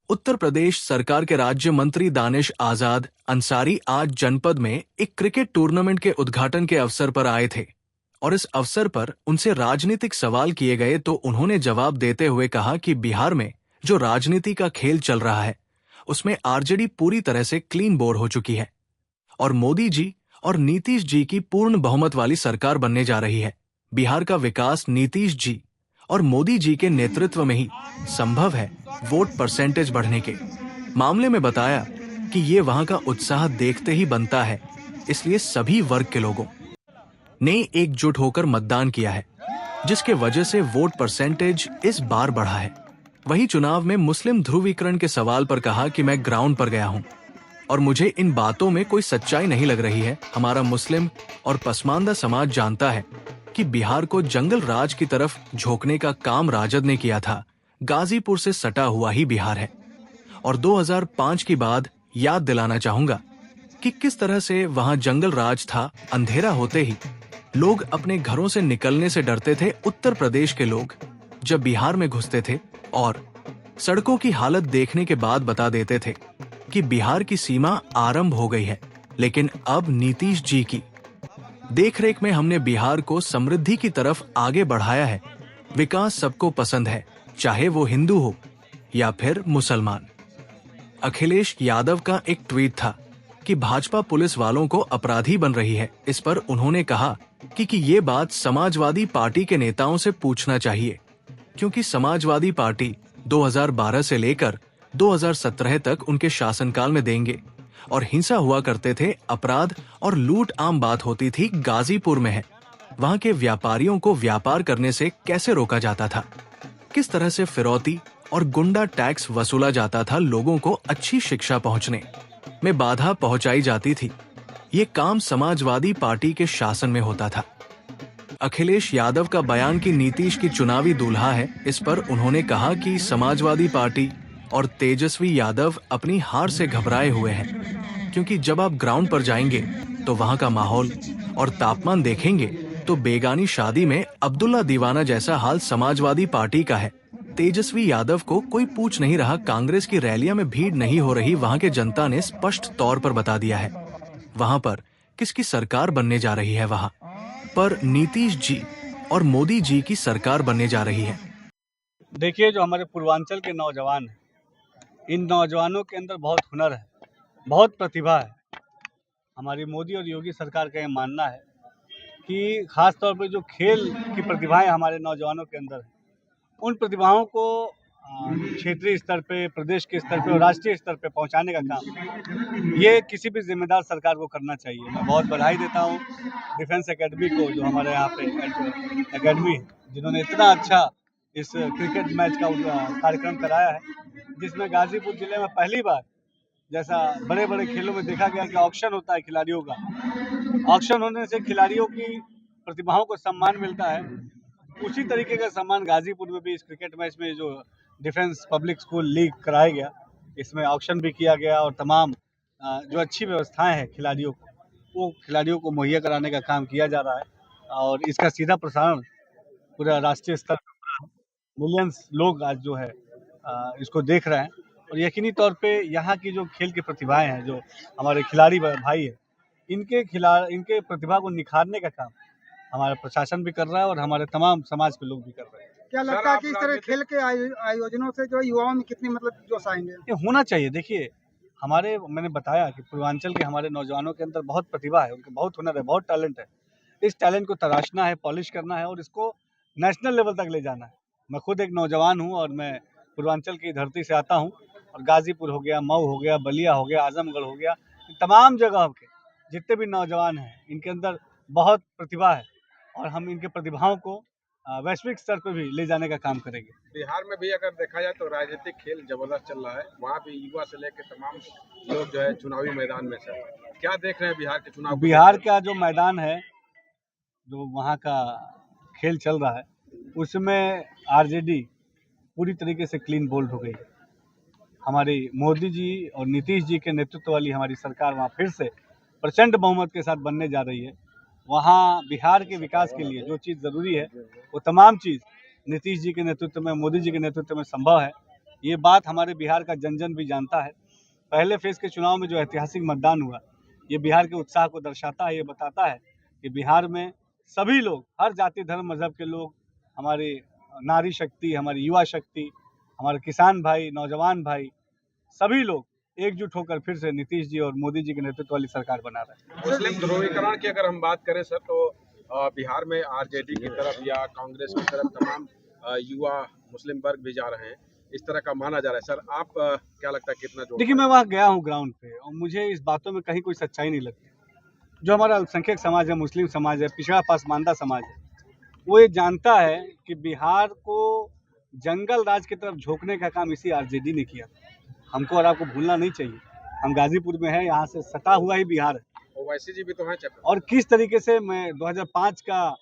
उत्तर प्रदेश सरकार के राज्य मंत्री दानिश आजाद अंसारी आज जनपद में एक क्रिकेट टूर्नामेंट के उद्घाटन के अवसर पर आए थे और इस अवसर पर उनसे राजनीतिक सवाल किए गए तो उन्होंने जवाब देते हुए कहा कि बिहार में जो राजनीति का खेल चल रहा है उसमें आरजेडी पूरी तरह से क्लीन बोर्ड हो चुकी है और मोदी जी और नीतीश जी की पूर्ण बहुमत वाली सरकार बनने जा रही है। बिहार का विकास नीतीश जी और मोदी जी के नेतृत्व में ही संभव है। वोट परसेंटेज बढ़ने के मामले में बताया कि ये वहां का उत्साह देखते ही बनता है, इसलिए सभी वर्ग के लोगों ने एकजुट होकर मतदान किया है, जिसके वजह से वोट परसेंटेज इस बार बढ़ा है। वहीं चुनाव में मुस्लिम ध्रुवीकरण के सवाल पर कहा कि मैं ग्राउंड पर गया हूं और मुझे इन बातों में कोई सच्चाई नहीं लग रही है। हमारा मुस्लिम और पसमानदा समाज जानता है कि बिहार को जंगल राज की तरफ झोंकने का काम राजद ने किया था। गाजीपुर से सटा हुआ ही बिहार है और 2005 की बात याद दिलाना चाहूंगा कि किस तरह से वहां जंगल राज था। अंधेरा होते ही लोग अपने घरों से निकलने से डरते थे। उत्तर प्रदेश के लोग जब बिहार में घुसते थे और सड़कों की हालत देखने के बाद बता देते थे कि बिहार की सीमा आरंभ हो गई है। लेकिन अब नीतीश जी की देखरेख में हमने बिहार को समृद्धि की तरफ आगे बढ़ाया है। विकास सबको पसंद है, चाहे वो हिंदू हो या फिर मुसलमान। अखिलेश यादव का एक ट्वीट था कि भाजपा पुलिस वालों को अपराधी बन रही है। इस पर उन्होंने कहा कि ये बात समाजवादी पार्टी के नेताओं से पूछना चाहिए, क्योंकि समाजवादी पार्टी 2012 से लेकर 2017 तक उनके शासनकाल में देंगे और हिंसा हुआ करते थे, अपराध और लूट आम बात होती थी। गाजीपुर में है, वहां के व्यापारियों को व्यापार करने से कैसे रोका जाता था, किस तरह से फिरौती और गुंडा टैक्स वसूला जाता था, लोगों को अच्छी शिक्षा पहुंचने में बाधा पहुंचाई जाती थी। ये काम समाजवादी पार्टी के शासन में होता था। अखिलेश यादव का बयान कि नीतीश की चुनावी दूल्हा है, इस पर उन्होंने कहा कि समाजवादी पार्टी और तेजस्वी यादव अपनी हार से घबराए हुए हैं, क्योंकि जब आप ग्राउंड पर जाएंगे तो वहां का माहौल और तापमान देखेंगे तो बेगानी शादी में अब्दुल्ला दीवाना जैसा हाल समाजवादी पार्टी का है। तेजस्वी यादव को कोई पूछ नहीं रहा, कांग्रेस की रैलियां में भीड़ नहीं हो रही। वहां के जनता ने स्पष्ट तौर पर बता दिया है वहां पर किसकी सरकार बनने जा रही है। वहां पर नीतीश जी और मोदी जी की सरकार बनने जा रही है। देखिए, जो हमारे पूर्वांचल के नौजवान हैं, इन नौजवानों के अंदर बहुत हुनर है, बहुत प्रतिभा है। हमारी मोदी और योगी सरकार का ये मानना है कि खास तौर पे जो खेल की प्रतिभाएं हमारे नौजवानों के अंदर है, उन प्रतिभाओं को क्षेत्रीय स्तर पे, प्रदेश के स्तर पे और राष्ट्रीय स्तर पे पहुंचाने का काम ये किसी भी जिम्मेदार सरकार को करना चाहिए। मैं बहुत बधाई देता हूँ डिफेंस एकेडमी को, जो हमारे यहाँ पे एकेडमी है, जिन्होंने इतना अच्छा इस क्रिकेट मैच का कार्यक्रम कराया है, जिसमें गाजीपुर जिले में पहली बार, जैसा बड़े बड़े खेलों में देखा गया कि ऑक्शन होता है खिलाड़ियों का, ऑक्शन होने से खिलाड़ियों की प्रतिभाओं को सम्मान मिलता है, उसी तरीके का सम्मान गाजीपुर में भी इस क्रिकेट मैच में जो डिफेंस पब्लिक स्कूल लीग कराया गया, इसमें ऑक्शन भी किया गया और तमाम जो अच्छी व्यवस्थाएं हैं खिलाड़ियों को, वो खिलाड़ियों को मुहैया कराने का काम किया जा रहा है और इसका सीधा प्रसारण पूरा राष्ट्रीय स्तर पर मिलियंस लोग आज जो है इसको देख रहे हैं। और यकीनी तौर पे यहाँ की जो खेल की प्रतिभाएं हैं, जो हमारे खिलाड़ी भाई हैं, इनके प्रतिभा को निखारने का काम हमारा प्रशासन भी कर रहा है और हमारे तमाम समाज के लोग भी कर रहे हैं। क्या लगता है कि इस तरह खेल के आयोजनों से जो युवाओं में कितनी जोश आएंगे? ये होना चाहिए। देखिए, मैंने बताया कि पूर्वांचल के हमारे नौजवानों के अंदर बहुत प्रतिभा है, उनके बहुत हुनर है, बहुत टैलेंट है। इस टैलेंट को तराशना है, पॉलिश करना है और इसको नेशनल लेवल तक ले जाना है। मैं खुद एक नौजवान हूँ और मैं पूर्वांचल की धरती से आता हूँ और गाजीपुर हो गया, मऊ हो गया, बलिया हो गया, आजमगढ़ हो गया, तमाम जगह के जितने भी नौजवान हैं, इनके अंदर बहुत प्रतिभा है और हम इनके प्रतिभाओं को वैश्विक स्तर पर भी ले जाने का काम करेंगे। बिहार में भी अगर देखा जाए तो राजनीतिक खेल जबरदस्त चल रहा है, वहाँ भी युवा से लेकर तमाम लोग जो है चुनावी मैदान में से क्या देख रहे हैं बिहार के चुनाव? बिहार का जो मैदान है, जो वहाँ का खेल चल रहा है, उसमें आरजेडी पूरी तरीके से क्लीन बोल्ड हो गई। हमारी मोदी जी और नीतीश जी के नेतृत्व वाली हमारी सरकार वहाँ फिर से प्रचंड बहुमत के साथ बनने जा रही है। वहाँ बिहार के विकास के लिए जो चीज़ ज़रूरी है, वो तमाम चीज़ नीतीश जी के नेतृत्व में, मोदी जी के नेतृत्व में संभव है ये बात हमारे बिहार का जन जन भी जानता है। पहले फेज के चुनाव में जो ऐतिहासिक मतदान हुआ, ये बिहार के उत्साह को दर्शाता है। ये बताता है कि बिहार में सभी लोग, हर जाति धर्म मजहब के लोग, हमारी नारी शक्ति, हमारी युवा शक्ति, हमारे किसान भाई, नौजवान भाई, सभी लोग एकजुट होकर फिर से नीतीश जी और मोदी जी के नेतृत्व वाली सरकार बना रहे हैं। मुस्लिम ध्रुवीकरण की अगर हम बात करें सर, तो बिहार में आरजेडी की तरफ या कांग्रेस की तरफ तमाम युवा मुस्लिम वर्ग भी जा रहे हैं, इस तरह का माना जा रहा है। सर, आप क्या लगता है कितना जोड़? देखिए, मैं वहाँ गया हूँ ग्राउंड पे, और मुझे इस बातों में कहीं कोई सच्चाई नहीं लगती। जो हमारा अल्पसंख्यक समाज है, मुस्लिम समाज है, पिछड़ा पासमानदा समाज है, वो ये जानता है कि बिहार को जंगल राज की तरफ झोंकने का काम इसी आरजेडी ने किया। हमको और आपको भूलना नहीं चाहिए, हम गाजीपुर में है, यहाँ से सटा हुआ ही बिहार है। ओवैसी जी भी तो हैं चैप्टर। और किस तरीके से, मैं 2005 का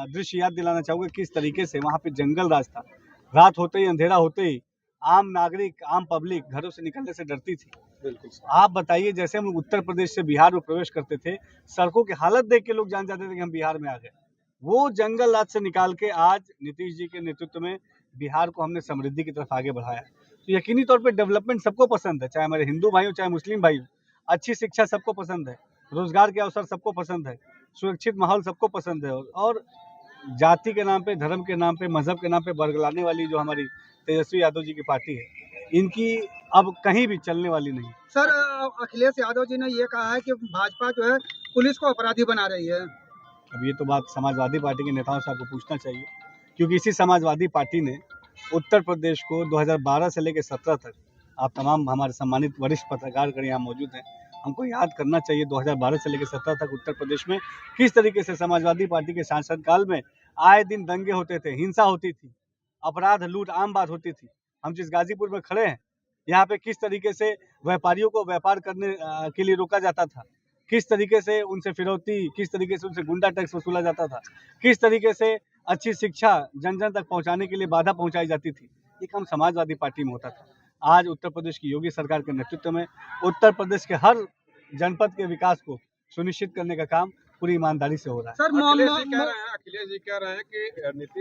दृश्य याद दिलाना चाहूँगा, किस तरीके से वहाँ पे जंगल राज था। रात होते ही, अंधेरा होते ही आम नागरिक, आम पब्लिक घरों से निकलने से डरती थी। बिल्कुल। आप बताइए, जैसे हम उत्तर प्रदेश से बिहार में प्रवेश करते थे, सड़कों की हालत देख के लोग जान जाते थे कि हम बिहार में आ गए। वो जंगल राज से निकाल के आज नीतीश जी के नेतृत्व में बिहार को हमने समृद्धि की तरफ आगे बढ़ाया। तो यकीनी तौर पे डेवलपमेंट सबको पसंद है, चाहे हमारे हिंदू भाई हो, चाहे मुस्लिम भाई हो। अच्छी शिक्षा सबको पसंद है, रोजगार के अवसर सबको पसंद है, सुरक्षित माहौल सबको पसंद है। और जाति के नाम पे, धर्म के नाम पे, मजहब के नाम पे बरगलाने वाली जो हमारी तेजस्वी यादव जी की पार्टी है, इनकी अब कहीं भी चलने वाली नहीं। सर, अखिलेश यादव जी ने ये कहा है कि भाजपा जो है पुलिस को अपराधी बना रही है। अब ये तो बात समाजवादी पार्टी के नेताओं से आपको पूछना चाहिए, क्योंकि इसी समाजवादी पार्टी ने उत्तर प्रदेश को 2012 से लेकर 17 तक, आप तमाम हमारे सम्मानित वरिष्ठ पत्रकारगण यहाँ मौजूद हैं, हमको याद करना चाहिए 2012 से लेकर 17 तक उत्तर प्रदेश में किस तरीके से समाजवादी पार्टी के शासनकाल में आए दिन दंगे होते थे, हिंसा होती थी, अपराध लूट आम बात होती थी। हम जिस गाजीपुर में खड़े हैं, यहाँ पे किस तरीके से व्यापारियों को व्यापार करने के लिए रोका जाता था, किस तरीके से उनसे फिरौती, किस तरीके से उनसे गुंडा टैक्स वसूला जाता था, किस तरीके से अच्छी शिक्षा जन जन तक पहुंचाने के लिए बाधा पहुंचाई जाती थी। ये काम समाजवादी पार्टी में होता था। आज उत्तर प्रदेश की योगी सरकार के नेतृत्व में उत्तर प्रदेश के हर जनपद के विकास को सुनिश्चित करने का काम पूरी ईमानदारी से हो रहा है। सर, अखिलेश जी कह रहे हैं कि नीतीश